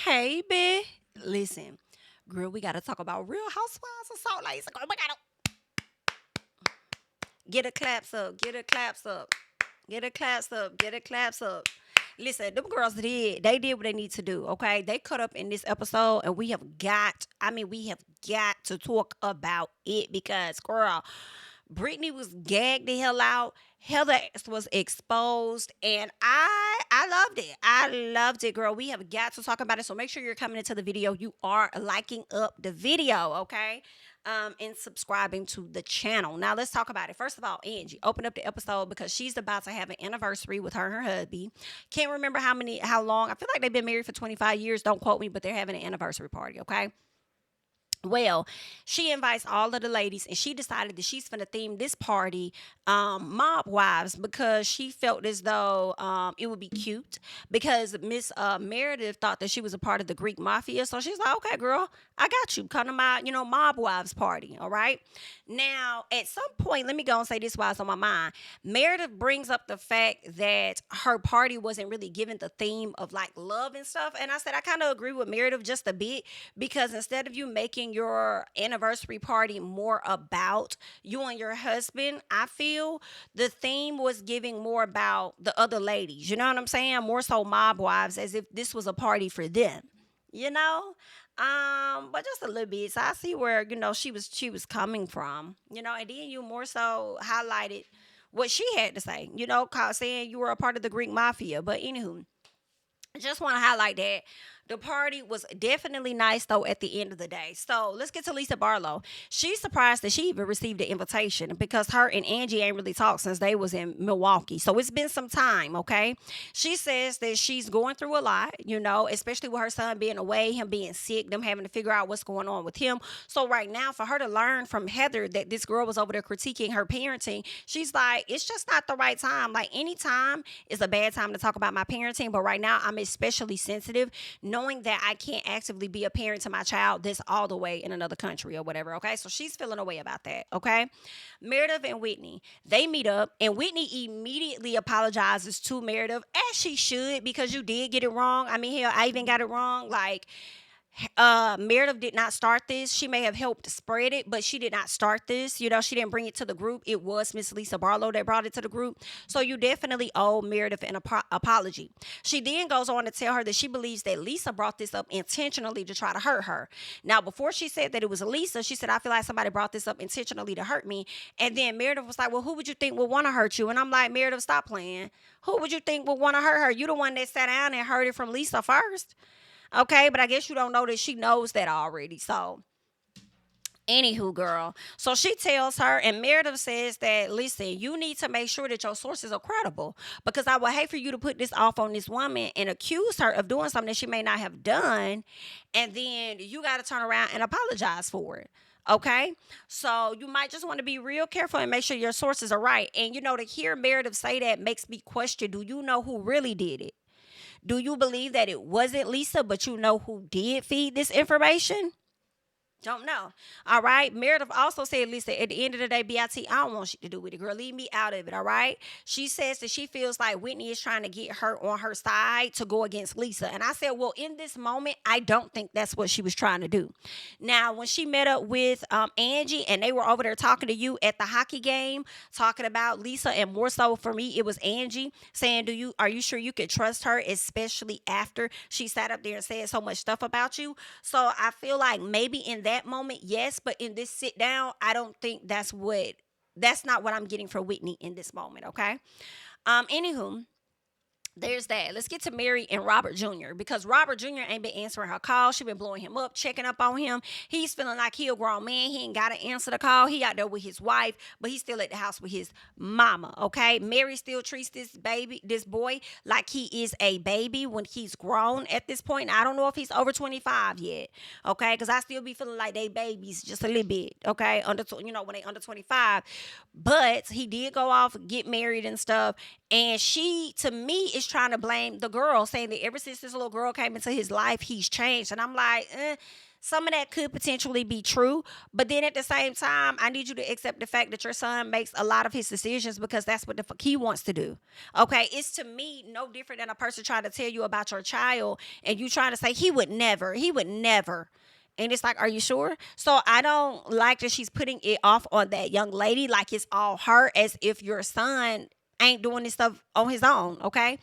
Hey, bitch. Listen, girl, we got to talk about Real Housewives of Salt Lake. Girl, we got to get a claps up, get a claps up, get a claps up, get a claps up. Listen, them girls they did what they need to do, okay? They cut up in this episode, and we have got to talk about it because, girl, Brittany was gagged the hell out. Heather was exposed, and I loved it. I loved it, girl. We have got to talk about it. So make sure you're coming into the video. You are liking up the video, okay? And subscribing to the channel. Now let's talk about it. First of all, Angie opened up the episode because she's about to have an anniversary with her and her hubby. Can't remember how long. I feel like they've been married for 25 years. Don't quote me, but they're having an anniversary party, okay? Well, she invites all of the ladies, and she decided that she's going to theme this party mob wives because she felt as though it would be cute because Miss Meredith thought that she was a part of the Greek mafia. So she's like, okay, girl, I got you. Come to my, mob wives party. All right. Now, at some point, let me go and say this while it's on my mind. Meredith brings up the fact that her party wasn't really given the theme of like love and stuff. And I said, I kind of agree with Meredith just a bit because instead of you making your anniversary party more about you and your husband, I feel the theme was giving more about the other ladies. You know what I'm saying? More so mob wives, as if this was a party for them. You know, but just a little bit. So I see where she was coming from. And then you more so highlighted what she had to say. Saying you were a part of the Greek mafia. But anywho, I just want to highlight that the party was definitely nice, though, at the end of the day. So let's get to Lisa Barlow. She's surprised that she even received the invitation because her and Angie ain't really talked since they was in Milwaukee. So it's been some time, okay? She says that she's going through a lot, especially with her son being away, him being sick, them having to figure out what's going on with him. So right now, for her to learn from Heather that this girl was over there critiquing her parenting, she's like, it's just not the right time. Like, any time is a bad time to talk about my parenting, but right now I'm especially sensitive, knowing that I can't actively be a parent to my child that's all the way in another country or whatever, okay? So she's feeling a way about that, okay? Meredith and Whitney, they meet up, and Whitney immediately apologizes to Meredith, as she should, because you did get it wrong. I mean, hell, I even got it wrong. Like, Meredith did not start this. She may have helped spread it, but she did not start this. She didn't bring it to the group. It was Miss Lisa Barlow that brought it to the group. So you definitely owe Meredith an apology. She then goes on to tell her that she believes that Lisa brought this up intentionally to try to hurt her. Now, before she said that it was Lisa, she said, I feel like somebody brought this up intentionally to hurt me. And then Meredith was like, well, who would you think would want to hurt you? And I'm like, Meredith, stop playing. Who would you think would want to hurt her? You the one that sat down and heard it from Lisa first. Okay, but I guess you don't know that she knows that already. So, anywho, girl. So she tells her, and Meredith says that, listen, you need to make sure that your sources are credible because I would hate for you to put this off on this woman and accuse her of doing something that she may not have done. And then you got to turn around and apologize for it. Okay, so you might just want to be real careful and make sure your sources are right. And to hear Meredith say that makes me question, do you know who really did it? Do you believe that it wasn't Lisa, but you know who did feed this information? Don't know. All right. Meredith also said, Lisa, at the end of the day, BIT, I don't want shit to do with it, girl. Leave me out of it. All right. She says that she feels like Whitney is trying to get her on her side to go against Lisa. And I said, well, in this moment, I don't think that's what she was trying to do. Now, when she met up with Angie and they were over there talking to you at the hockey game, talking about Lisa, and more so for me, it was Angie saying, are you sure you could trust her, especially after she sat up there and said so much stuff about you? So I feel like maybe in that moment, yes, but in this sit down, I don't think that's not what I'm getting for Whitney in this moment, okay? Anywho, there's that. Let's get to Mary and Robert Jr. because Robert Jr. ain't been answering her call. She been blowing him up, checking up on him. He's feeling like he a grown man. He ain't got to answer the call. He out there with his wife, but he's still at the house with his mama, okay? Mary still treats this boy, like he is a baby when he's grown at this point. I don't know if he's over 25 yet, okay? Because I still be feeling like they babies just a little bit, okay? When they under 25. But he did go off, get married and stuff. And she, to me, is trying to blame the girl, saying that ever since this little girl came into his life, he's changed. And I'm like, Some of that could potentially be true, but then at the same time, I need you to accept the fact that your son makes a lot of his decisions because that's what the fuck he wants to do. Okay, it's to me no different than a person trying to tell you about your child and you trying to say he would never. And it's like, are you sure? So I don't like that she's putting it off on that young lady like it's all her, as if your son ain't doing this stuff on his own. Okay.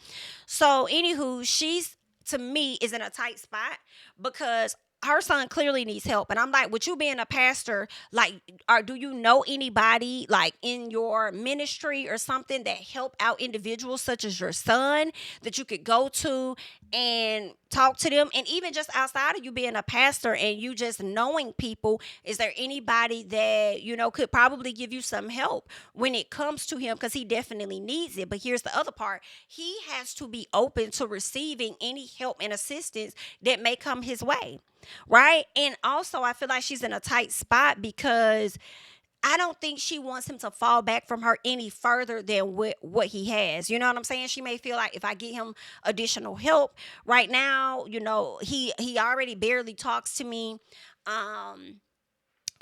So, anywho, she's to me is in a tight spot because her son clearly needs help. And I'm like, with you being a pastor, like, do you know anybody like in your ministry or something that help out individuals such as your son that you could go to and talk to them? And even just outside of you being a pastor and you just knowing people, is there anybody that, could probably give you some help when it comes to him? Because he definitely needs it. But here's the other part. He has to be open to receiving any help and assistance that may come his way. Right. And also, I feel like she's in a tight spot because I don't think she wants him to fall back from her any further than what he has. You know what I'm saying? She may feel like if I get him additional help right now, he already barely talks to me.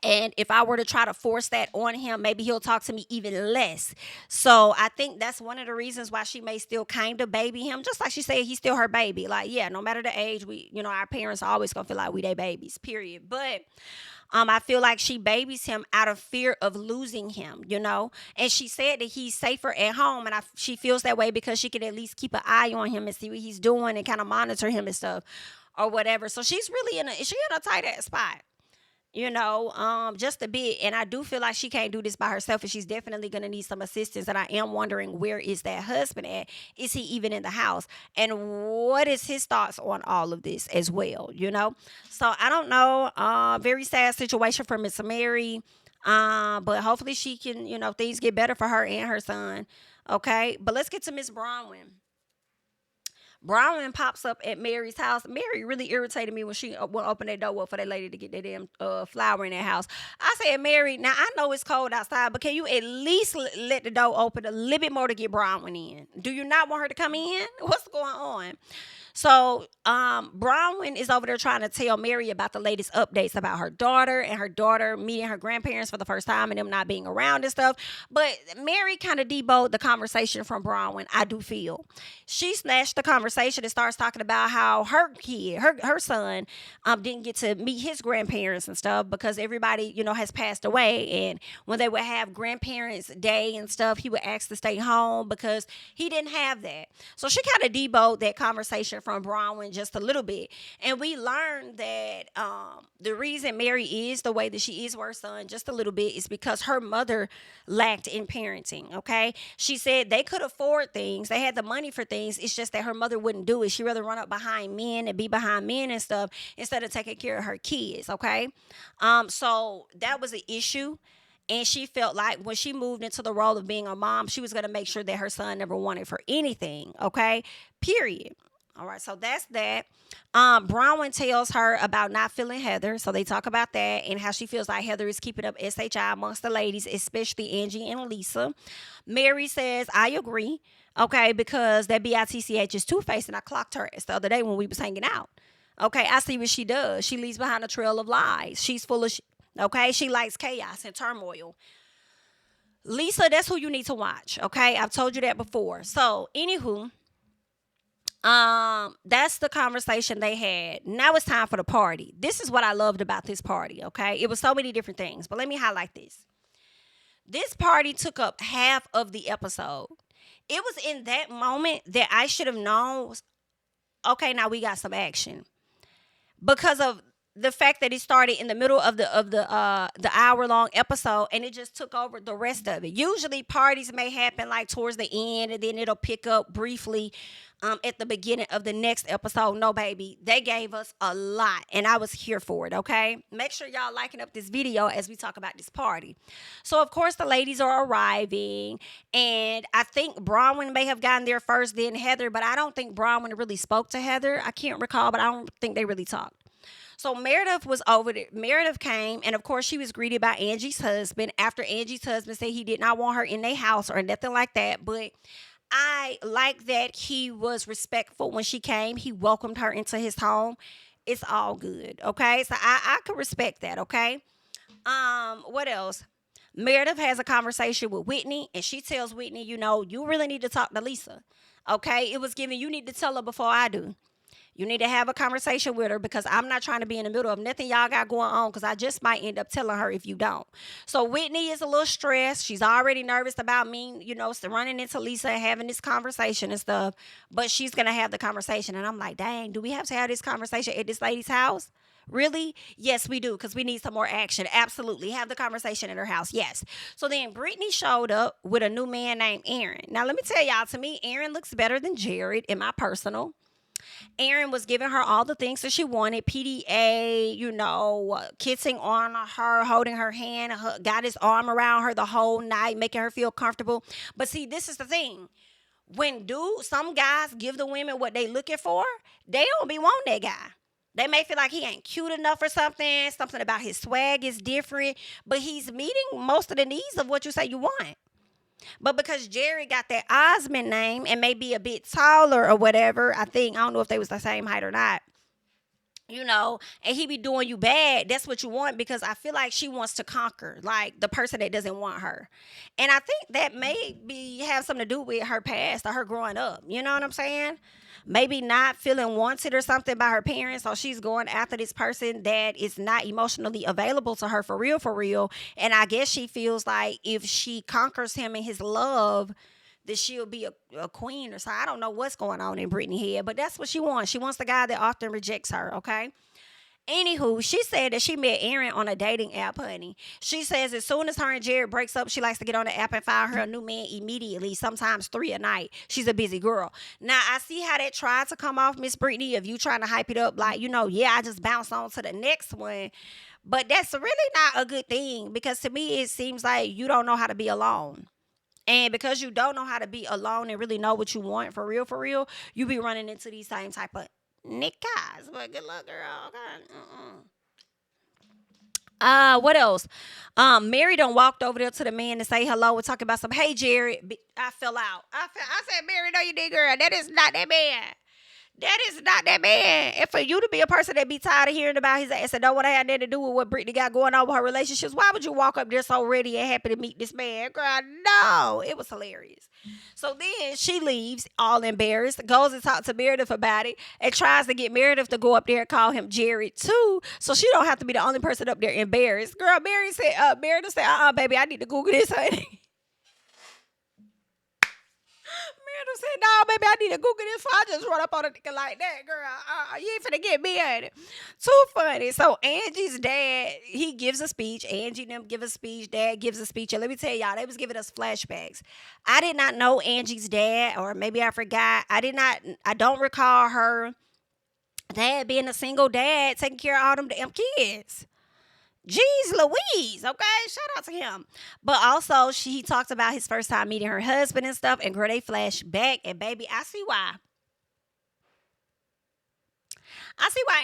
And if I were to try to force that on him, maybe he'll talk to me even less. So I think that's one of the reasons why she may still kind of baby him. Just like she said, he's still her baby. Like, yeah, no matter the age, our parents are always going to feel like we their babies, period. But I feel like she babies him out of fear of losing him, And she said that he's safer at home. And she feels that way because she can at least keep an eye on him and see what he's doing and kind of monitor him and stuff or whatever. So she's really in a tight ass spot. Just a bit. And I do feel like she can't do this by herself, and she's definitely going to need some assistance. And I am wondering, where is that husband at? Is he even in the house? And what is his thoughts on all of this as well, So I don't know. Very sad situation for Miss Mary. But hopefully she can, things get better for her and her son. Okay. But let's get to Miss Bronwyn. Bronwyn pops up at Mary's house. Mary really irritated me when she went open that door up for that lady to get that damn flower in that house. I said, Mary, now I know it's cold outside, but can you at least let the door open a little bit more to get Bronwyn in? Do you not want her to come in? What's going on? So Bronwyn is over there trying to tell Mary about the latest updates about her daughter and her daughter meeting her grandparents for the first time and them not being around and stuff. But Mary kind of deboned the conversation from Bronwyn, I do feel. She snatched the conversation and starts talking about how her kid, her son, didn't get to meet his grandparents and stuff because everybody, has passed away. And when they would have grandparents day and stuff, he would ask to stay home because he didn't have that. So she kind of deboned that conversation from Bronwyn just a little bit. And we learned that the reason Mary is the way that she is with her son just a little bit is because her mother lacked in parenting, okay? She said they could afford things. They had the money for things. It's just that her mother wouldn't do it. She'd rather run up behind men and be behind men and stuff instead of taking care of her kids, okay? So that was an issue. And she felt like when she moved into the role of being a mom, she was going to make sure that her son never wanted for anything, okay? Period. All right, so that's that. Bronwyn tells her about not feeling Heather. So they talk about that and how she feels like Heather is keeping up SHI amongst the ladies, especially Angie and Lisa. Mary says, I agree, okay, because that BITCH is two-faced, and I clocked her the other day when we was hanging out. Okay, I see what she does. She leaves behind a trail of lies. She's full of okay? She likes chaos and turmoil. Lisa, that's who you need to watch, okay? I've told you that before. So, anywho, that's the conversation they had. Now it's time for the party. This is what I loved about this party, okay? It was so many different things, but let me highlight this. This party took up half of the episode. It was in that moment that I should have known, okay, now we got some action. Because of the fact that it started in the middle of the hour-long episode and it just took over the rest of it. Usually parties may happen like towards the end and then it'll pick up briefly at the beginning of the next episode. No, baby, they gave us a lot and I was here for it, okay? Make sure y'all liking up this video as we talk about this party. So, of course, the ladies are arriving and I think Bronwyn may have gotten there first, then Heather, but I don't think Bronwyn really spoke to Heather. I can't recall, but I don't think they really talked. So Meredith was over there. Meredith came, and of course, she was greeted by Angie's husband after Angie's husband said he did not want her in their house or nothing like that. But I like that he was respectful when she came. He welcomed her into his home. It's all good. Okay. So I can respect that. Okay. What else? Meredith has a conversation with Whitney, and she tells Whitney, you really need to talk to Lisa. Okay. It was given, you need to tell her before I do. You need to have a conversation with her because I'm not trying to be in the middle of nothing y'all got going on because I just might end up telling her if you don't. So Whitney is a little stressed. She's already nervous about me, running into Lisa and having this conversation and stuff. But she's going to have the conversation. And I'm like, dang, do we have to have this conversation at this lady's house? Really? Yes, we do, because we need some more action. Absolutely. Have the conversation in her house. Yes. So then Brittany showed up with a new man named Aaron. Now, let me tell y'all, to me, Aaron looks better than Jared in my personal. Aaron was giving her all the things that she wanted. PDA, kissing on her, holding her hand, got his arm around her the whole night, making her feel comfortable. But see, this is the thing. When some guys give the women what they looking for, they don't be wanting that guy. They may feel like he ain't cute enough or something about his swag is different, but he's meeting most of the needs of what you say you want. But because Jerry got that Osmond name and may be a bit taller or whatever, I don't know if they was the same height or not, and he be doing you bad, that's what you want, because I feel like she wants to conquer, like, the person that doesn't want her. And I think that may have something to do with her past or her growing up. You know what I'm saying? Maybe not feeling wanted or something by her parents, so she's going after this person that is not emotionally available to her for real. And I guess she feels like if she conquers him in his love, that she'll be a queen or so. I don't know what's going on in Brittany's head, but that's what she wants. She wants the guy that often rejects her, okay? Anywho, she said that she met Aaron on a dating app, honey. She says as soon as her and Jared breaks up, she likes to get on the app and find her a new man immediately, sometimes 3 a night. She's a busy girl. Now, I see how that tried to come off, Miss Brittany, if you trying to hype it up like, I just bounced on to the next one. But that's really not a good thing, because to me, it seems like you don't know how to be alone. And because you don't know how to be alone and really know what you want for real, you be running into these same type of guys. But good luck, girl. Okay. What else? Mary done walked over there to the man to say hello and talk about some, hey, Jared. I fell out. I said, Mary, no, you did, girl. That is not that man. That is not that man. And for you to be a person that be tired of hearing about his ass and don't want to have nothing to do with what Brittany got going on with her relationships, why would you walk up there so ready and happy to meet this man? Girl, no. It was hilarious. So then she leaves, all embarrassed, goes and talks to Meredith about it, and tries to get Meredith to go up there and call him Jared too, so she don't have to be the only person up there embarrassed. Girl, Meredith said, baby, I need to Google this, honey. Meredith said, no, baby, I need to Google this. So I just run up on a nigga like that, girl. You ain't finna get me at it. Too funny. So Angie's dad, he gives a speech. Angie and them give a speech. Dad gives a speech. And let me tell y'all, they was giving us flashbacks. I did not know Angie's dad, or maybe I forgot. I don't recall her dad being a single dad taking care of all them damn kids. Jeez Louise, okay? Shout out to him. But also, he talked about his first time meeting her husband and stuff, and girl, they flash back, and baby, I see why.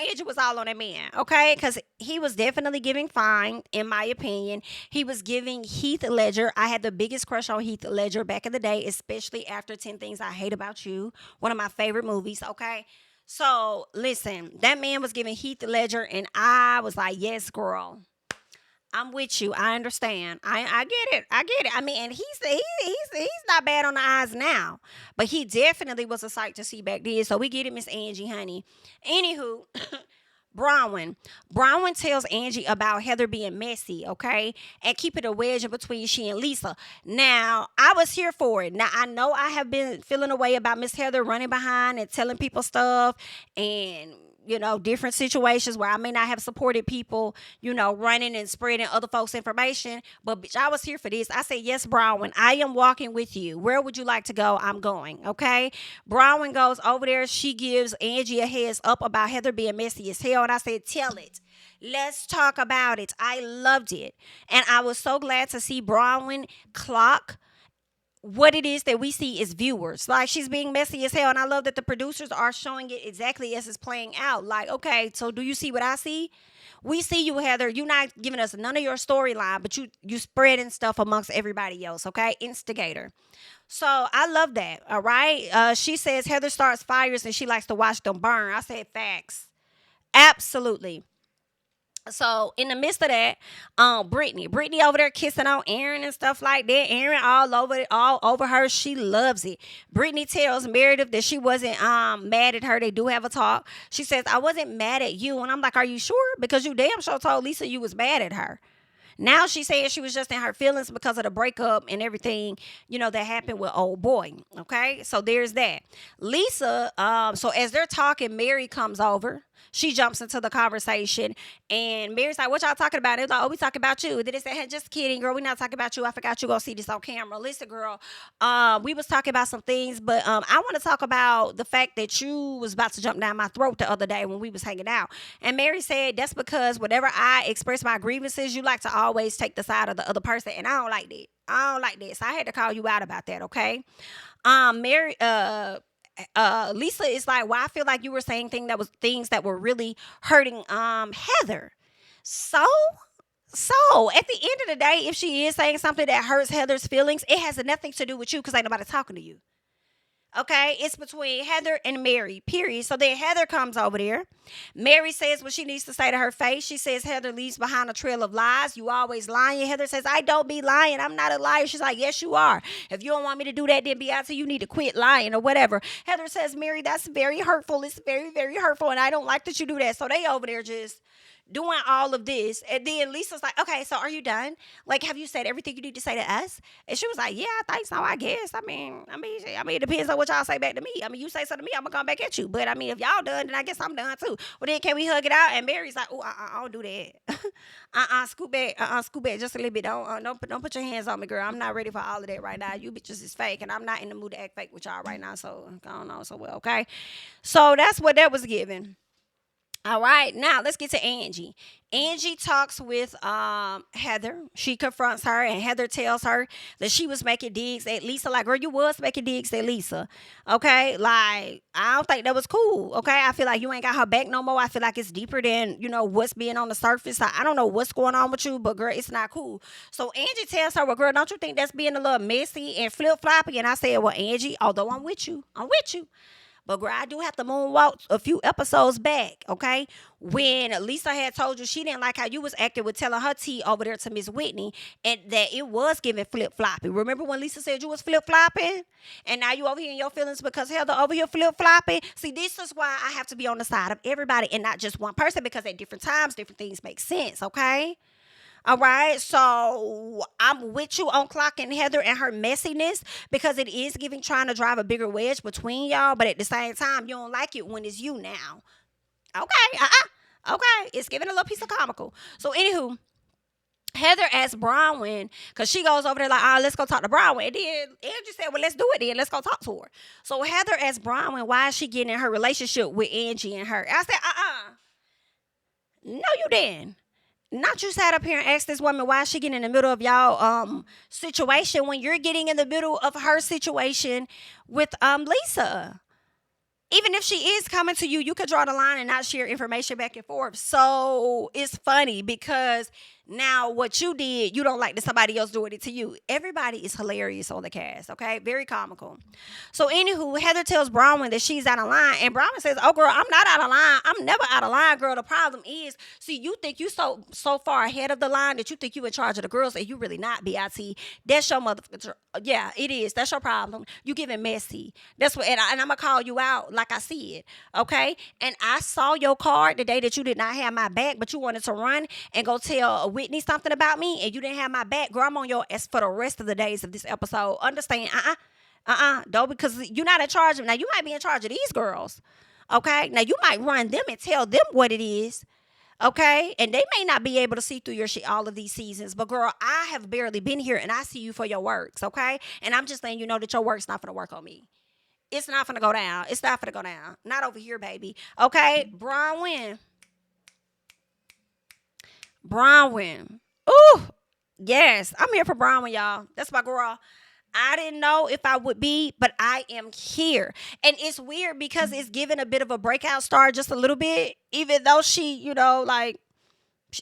Angie was all on that man, okay? Because he was definitely giving fine, in my opinion. He was giving Heath Ledger. I had the biggest crush on Heath Ledger back in the day, especially after 10 Things I Hate About You, one of my favorite movies, okay? So, listen, that man was giving Heath Ledger, and I was like, yes, girl. I'm with you. I understand. I get it. I mean, and he's not bad on the eyes now, but he definitely was a sight to see back then. So we get it, Miss Angie, honey. Anywho, Bronwyn tells Angie about Heather being messy, okay, and keeping a wedge in between she and Lisa. Now, I was here for it. Now, I know I have been feeling a way about Miss Heather running behind and telling people stuff, and different situations where I may not have supported people, running and spreading other folks' information. But bitch, I was here for this. I said, yes, Bronwyn, I am walking with you. Where would you like to go? I'm going. Okay. Bronwyn goes over there. She gives Angie a heads up about Heather being messy as hell. And I said, tell it. Let's talk about it. I loved it. And I was so glad to see Bronwyn clock what it is that we see as viewers. Like, she's being messy as hell, and I love that the producers are showing it exactly as it's playing out. Like, okay, so do you see what I see? We see you, Heather. You're not giving us none of your storyline, but you spreading stuff amongst everybody else, okay? Instigator. So I love that, all right? She says Heather starts fires and she likes to watch them burn. I said facts. Absolutely. So in the midst of that, Brittany over there kissing on Aaron and stuff like that. Aaron all over her. She loves it. Brittany tells Meredith that she wasn't mad at her. They do have a talk. She says, I wasn't mad at you. And I'm like, are you sure? Because you damn sure told Lisa you was mad at her. Now she's saying she was just in her feelings because of the breakup and everything, that happened with old boy. Okay, so there's that. Lisa, so as they're talking, Mary comes over. She jumps into the conversation, and Mary's like, "What y'all talking about?" It was like, "Oh, we talking about you." Then they said, "Hey, just kidding, girl. We not talking about you. I forgot you gonna see this on camera." Listen, girl, we was talking about some things, but I want to talk about the fact that you was about to jump down my throat the other day when we was hanging out. And Mary said, "That's because whenever I express my grievances, you like to always take the side of the other person, and I don't like that. I don't like that. So I had to call you out about that, okay?" Mary, Lisa is like, "Well, I feel like you were saying things that were really hurting Heather." So at the end of the day, if she is saying something that hurts Heather's feelings, it has nothing to do with you because ain't nobody talking to you. Okay, it's between Heather and Mary, period. So then Heather comes over there. Mary says what she needs to say to her face. She says Heather leaves behind a trail of lies. You always lying. Heather says, I don't be lying. I'm not a liar. She's like, yes, you are. If you don't want me to do that, then Beyonce, you need to quit lying or whatever. Heather says, Mary, that's very hurtful. It's very, very hurtful. And I don't like that you do that. So they over there just doing all of this. And then Lisa's like, okay, so are you done? Like, have you said everything you need to say to us? And she was like, yeah, I think so, I guess. I mean, it depends on what y'all say back to me. I mean, you say something to me, I'm gonna come back at you. But I mean, if y'all done, then I guess I'm done too. Well, then can we hug it out? And Mary's like, oh, I don't do that. Scoot back just a little bit. Don't put your hands on me, girl. I'm not ready for all of that right now. You bitches is fake, and I'm not in the mood to act fake with y'all right now. So I don't know. So well, okay. So that's what that was given. All right, now let's get to Angie. Angie talks with Heather. She confronts her, and Heather tells her that she was making digs at Lisa. Like, girl, you was making digs at Lisa. Okay, like I don't think that was cool. Okay, I feel like you ain't got her back no more. I feel like it's deeper than what's being on the surface. I don't know what's going on with you, but girl, it's not cool. So Angie tells her, well, girl, don't you think that's being a little messy and flip floppy? And I said, well, Angie, although I'm with you. But girl, I do have to moonwalk a few episodes back, okay? When Lisa had told you she didn't like how you was acting with telling her tea over there to Miss Whitney, and that it was giving flip floppy. Remember when Lisa said you was flip flopping, and now you over here in your feelings because Heather over here flip flopping? See, this is why I have to be on the side of everybody and not just one person, because at different times, different things make sense, okay? All right, so I'm with you on clocking Heather and her messiness, because it is giving trying to drive a bigger wedge between y'all, but at the same time, you don't like it when it's you now. Okay, okay, it's giving a little piece of comical. So anywho, Heather asked Bronwyn, because she goes over there like, let's go talk to Bronwyn. And then Angie said, well, let's do it then. Let's go talk to her. So Heather asked Bronwyn, why is she getting in her relationship with Angie and her? I said, no, you didn't. Not you sat up here and asked this woman why she getting in the middle of y'all situation when you're getting in the middle of her situation with Lisa. Even if she is coming to you, you could draw the line and not share information back and forth. So it's funny because now what you did, you don't like that somebody else doing it to you. Everybody is hilarious on the cast, okay? Very comical. So anywho, Heather tells Bronwyn that she's out of line, and Bronwyn says, oh girl, I'm not out of line. I'm never out of line, girl. The problem is, see, you think you so far ahead of the line that you think you in charge of the girls, and you really not, BIT. That's your motherfucker. Yeah, it is. That's your problem. You giving messy. That's what, and I'm gonna call you out like I see it, okay? And I saw your card the day that you did not have my back, but you wanted to run and go tell Whitney something about me, and you didn't have my back, girl. I'm on your ass for the rest of the days of this episode. Understand? Don't, because you're not in charge of. Now you might be in charge of these girls, okay? Now you might run them and tell them what it is, okay? And they may not be able to see through your shit all of these seasons, but girl, I have barely been here, and I see you for your works, okay? And I'm just letting you know that your work's not gonna work on me. It's not gonna go down. It's not gonna go down. Not over here, baby. Okay, Bronwyn. Bronwyn. Ooh, yes. I'm here for Bronwyn, y'all. That's my girl. I didn't know if I would be, but I am here. And it's weird because it's giving a bit of a breakout star just a little bit, even though she, like,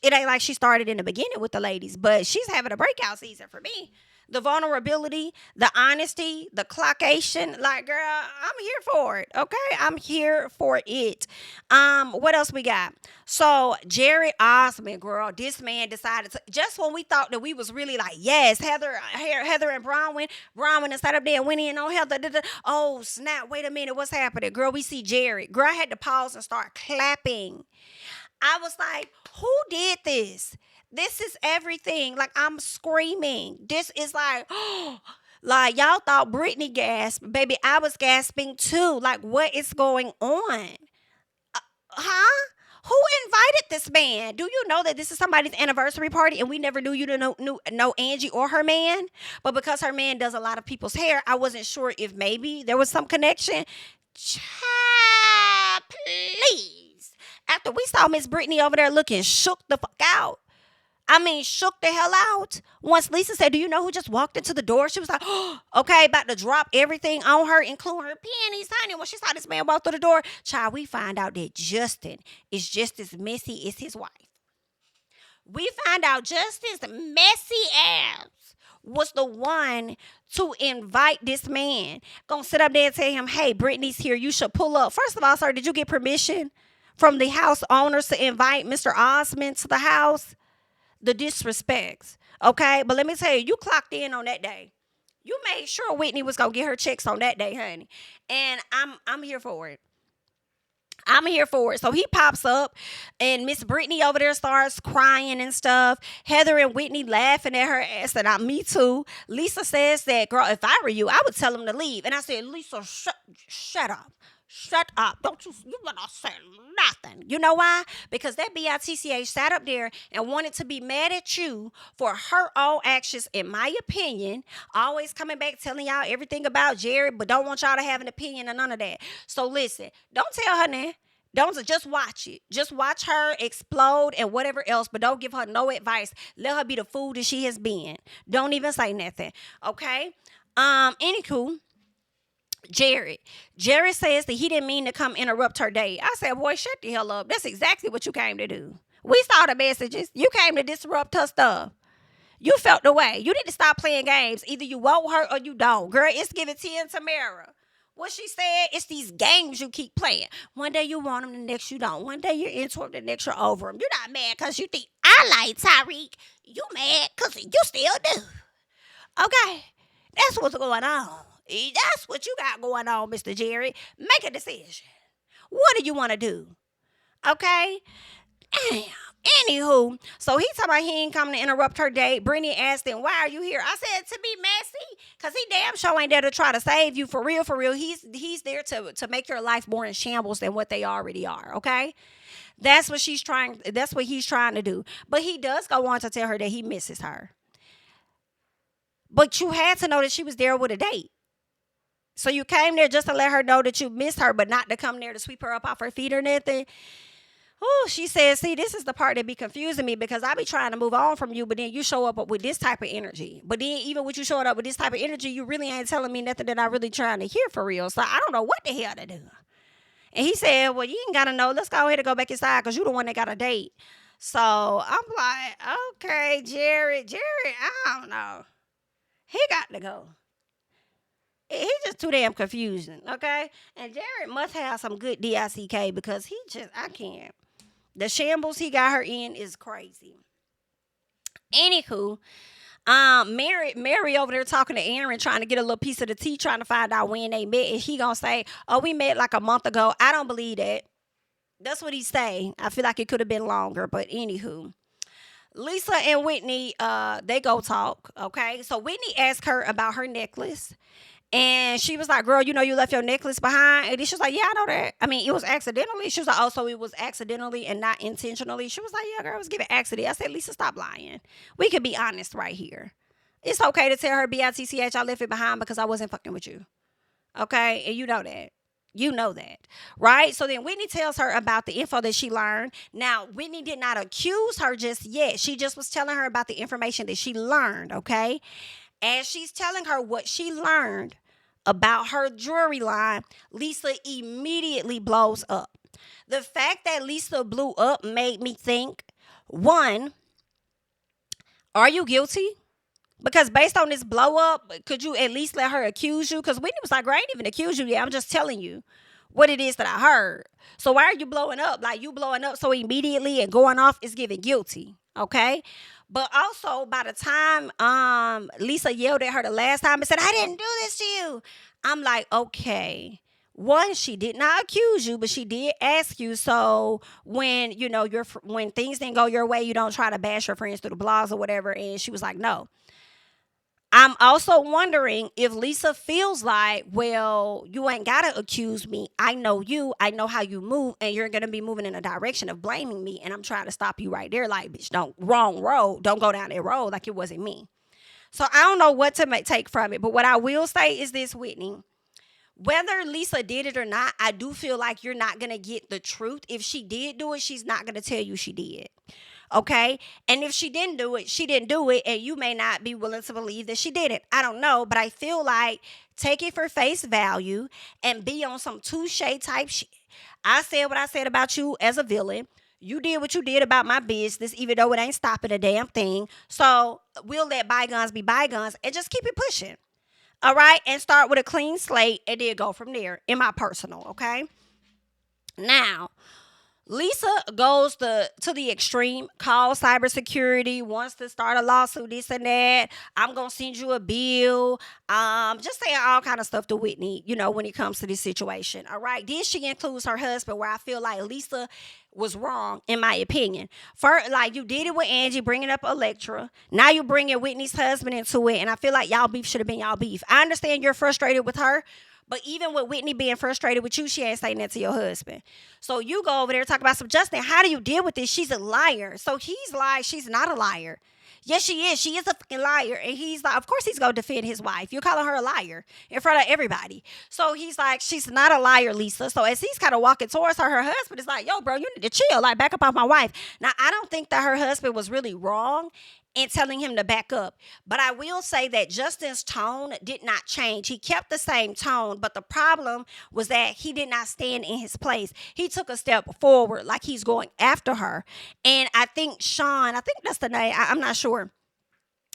it ain't like she started in the beginning with the ladies, but she's having a breakout season for me. The vulnerability, the honesty, the clockation. Like, girl, I'm here for it. Okay, I'm here for it. What else we got? So Jerry Osmond, girl, this man decided to, just when we thought that we was really like, yes, Heather and Bronwyn and sat up there and went in on Heather. Oh snap! Wait a minute, what's happening, girl? We see Jerry. Girl, I had to pause and start clapping. I was like, who did this? This is everything. Like, I'm screaming. This is like, like, y'all thought Brittany gasped. Baby, I was gasping too. Like, what is going on? Huh? Who invited this man? Do you know that this is somebody's anniversary party and we never knew you to know Angie or her man? But because her man does a lot of people's hair, I wasn't sure if maybe there was some connection. Child, please. After we saw Miss Brittany over there looking shook the fuck out. I mean, shook the hell out. Once Lisa said, do you know who just walked into the door? She was like, oh, okay, about to drop everything on her, including her panties, honey. When she saw this man walk through the door, child, we find out that Justin is just as messy as his wife. We find out Justin's messy ass was the one to invite this man. Gonna sit up there and tell him, hey, Brittany's here. You should pull up. First of all, sir, did you get permission from the house owners to invite Mr. Osmond to the house? The disrespects, okay? But let me tell you, you clocked in on that day. You made sure Whitney was gonna get her checks on that day, honey. And I'm here for it. I'm here for it. So he pops up, and Miss Brittany over there starts crying and stuff. Heather and Whitney laughing at her ass, and me too. Lisa says that, girl, if I were you, I would tell him to leave. And I said, Lisa, shut up. Shut up. Don't you better say nothing. You know why? Because that BITCH sat up there and wanted to be mad at you for her own actions, in my opinion. Always coming back telling y'all everything about Jerry, but don't want y'all to have an opinion or none of that. So listen, don't tell her that. Don't just watch it. Just watch her explode and whatever else, but don't give her no advice. Let her be the fool that she has been. Don't even say nothing. Okay? Anywho. Jerry says that he didn't mean to come interrupt her day. I said, boy, shut the hell up. That's exactly what you came to do. We saw the messages. You came to disrupt her stuff. You felt the way. You need to stop playing games. Either you want her or you don't. Girl, it's giving Tia and Tamara. What she said, it's these games you keep playing. One day you want them, the next you don't. One day you're into them, the next you're over them. You're not mad because you think I like Tyreek. You mad because you still do. Okay? That's what's going on. That's what you got going on, Mr. Jerry. Make a decision. What do you want to do? Okay? Damn. Anywho, so he talking about he ain't coming to interrupt her date. Brittany asked him, why are you here? I said, to be messy. Because he damn sure ain't there to try to save you. For real, for real. He's there to make your life more in shambles than what they already are. Okay? That's what he's trying to do. But he does go on to tell her that he misses her. But you had to know that she was there with a date. So you came there just to let her know that you missed her, but not to come there to sweep her up off her feet or nothing. Oh, she says, see, this is the part that be confusing me because I be trying to move on from you, but then you show up with this type of energy. But then even with you showing up with this type of energy, you really ain't telling me nothing that I really trying to hear for real. So I don't know what the hell to do. And he said, well, you ain't got to know. Let's go ahead and go back inside because you the one that got a date. So I'm like, okay, Jerry, I don't know. He got to go. He's just too damn confusing, okay? And Jared must have some good DICK because I can't. The shambles he got her in is crazy. Anywho, Mary over there talking to Aaron, trying to get a little piece of the tea, trying to find out when they met. And he gonna say, oh, we met like a month ago. I don't believe that. That's what he say. I feel like it could have been longer, but anywho. Lisa and Whitney, they go talk, okay? So Whitney asked her about her necklace. And she was like, girl, you know you left your necklace behind? And she was like, yeah, I know that. I mean, it was accidentally. She was like, oh, so it was accidentally and not intentionally. She was like, yeah, girl, it was given accident. I said, Lisa, stop lying. We could be honest right here. It's okay to tell her, BITCH, I left it behind because I wasn't fucking with you. Okay? And you know that. You know that, right? So then Whitney tells her about the info that she learned. Now, Whitney did not accuse her just yet. She just was telling her about the information that she learned, okay? As she's telling her what she learned about her jewelry line, Lisa immediately blows up. The fact that Lisa blew up made me think, one, are you guilty? Because based on this blow up, could you at least let her accuse you? Because Whitney was like, "Girl, I ain't even accuse you yet. I'm just telling you what it is that I heard. So why are you blowing up? Like, you blowing up so immediately and going off is giving guilty. Okay." But also, by the time Lisa yelled at her the last time and said, "I didn't do this to you," I'm like, okay. One, she did not accuse you, but she did ask you. So when when things didn't go your way, you don't try to bash your friends through the blogs or whatever. And she was like, "No." I'm also wondering if Lisa feels like, well, you ain't got to accuse me. I know you. I know how you move, and you're going to be moving in a direction of blaming me, and I'm trying to stop you right there. Like, bitch, wrong road. Don't go down that road like it wasn't me. So I don't know what to take from it, but what I will say is this, Whitney. Whether Lisa did it or not, I do feel like you're not going to get the truth. If she did do it, she's not going to tell you she did. Okay? And if she didn't do it, she didn't do it, and you may not be willing to believe that she did it. I don't know, but I feel like take it for face value and be on some touche type shit. I said what I said about you as a villain. You did what you did about my business, even though it ain't stopping a damn thing. So we'll let bygones be bygones and just keep it pushing. All right? And start with a clean slate and then go from there, in my personal, okay? Now, Lisa goes to the extreme, calls cybersecurity, wants to start a lawsuit, this and that. I'm going to send you a bill. Just saying all kind of stuff to Whitney, when it comes to this situation. All right. Then she includes her husband, where I feel like Lisa was wrong, in my opinion. First, like, you did it with Angie, bringing up Electra. Now you bringing Whitney's husband into it, and I feel like y'all beef should have been y'all beef. I understand you're frustrated with her, but even with Whitney being frustrated with you, she ain't saying that to your husband. So you go over there and talk about some Justin. How do you deal with this? She's a liar. So he's like, she's not a liar. Yes, she is. She is a fucking liar. And he's like, of course he's going to defend his wife. You're calling her a liar in front of everybody. So he's like, she's not a liar, Lisa. So as he's kind of walking towards her husband is like, yo, bro, you need to chill. Like, back up off my wife. Now, I don't think that her husband was really wrong in telling him to back up. But I will say that Justin's tone did not change. He kept the same tone, but the problem was that he did not stand in his place. He took a step forward like he's going after her. And I think Sean, I think that's the name, I'm not sure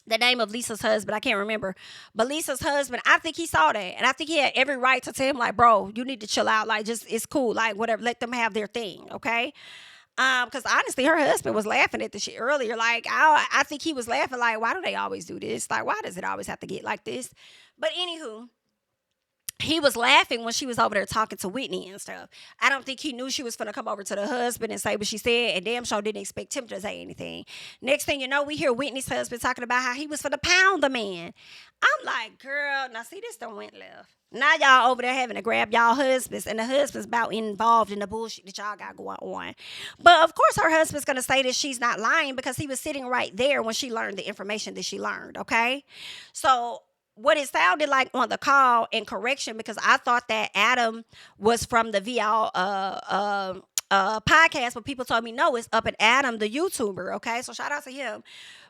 the name of Lisa's husband, I can't remember. But Lisa's husband, I think he saw that. And I think he had every right to tell him, like, bro, you need to chill out. Like, just, it's cool. Like, whatever, let them have their thing, okay? Because honestly, her husband was laughing at the shit earlier. Like, I think he was laughing like, why do they always do this? Like, why does it always have to get like this? But anywho, he was laughing when she was over there talking to Whitney and stuff. I don't think he knew she was going to come over to the husband and say what she said, and damn sure didn't expect him to say anything. Next thing you know, we hear Whitney's husband talking about how he was for the pound the man. I'm like, girl, now see, this done went left. Now y'all over there having to grab y'all husbands, and the husband's about involved in the bullshit that y'all got going on. But of course her husband's going to say that she's not lying because he was sitting right there when she learned the information that she learned, okay? So what it sounded like on the call, and correction, because I thought that Adam was from the VL podcast, but people told me no, it's Up and Adam, the YouTuber, okay? So shout out to him.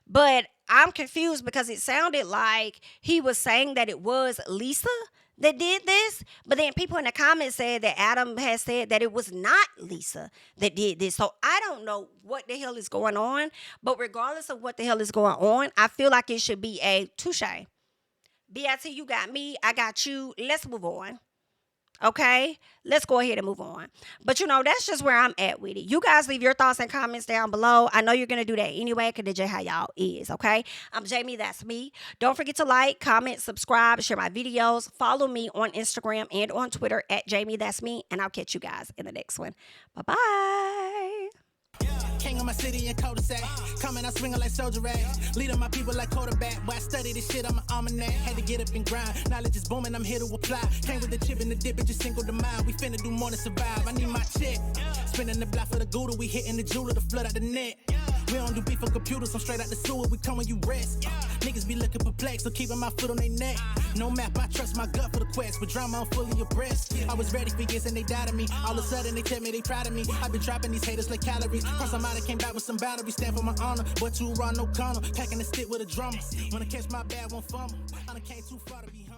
But I'm confused because it sounded like he was saying that it was Lisa that did this, but then people in the comments said that Adam has said that it was not Lisa that did this. So I don't know what the hell is going on, but regardless of what the hell is going on, I feel like it should be a touche. BIT, you got me, I got you, let's move on. Okay, let's go ahead and move on. But that's just where I'm at with it. You guys leave your thoughts and comments down below. I know you're going to do that anyway, because that's just how y'all is, okay? I'm Jamie, that's me. Don't forget to like, comment, subscribe, share my videos. Follow me on Instagram and on Twitter at JamiThatsMe, and I'll catch you guys in the next one. Bye-bye. King of my city and cul-de-sac. Coming out swinging like Soldier Ray. Leading my people like quarterback. Boy, I study this shit, I'm an almanac. Had to get up and grind. Knowledge is booming, I'm here to apply. Came with the chip and the dip, it just single the mind. We finna do more than survive. I need my check. Spinning the block for the Gouda. We hitting the jeweler to flood out the net. We don't do beef on computers, I'm straight out the sewer. We come when you rest. Niggas be looking perplexed, so keeping my foot on their neck. No map, I trust my gut for the quest. With drama, I'm fully abreast. I was ready for years and they died of me. All of a sudden, they tell me they proud of me. I've been dropping these haters like calories. Cross them out, I came back with some boundaries. Stand for my honor, but too raw, no corner. Packing the stick with a drummer. Wanna catch my bad, won't fumble. I done came too far to be humble.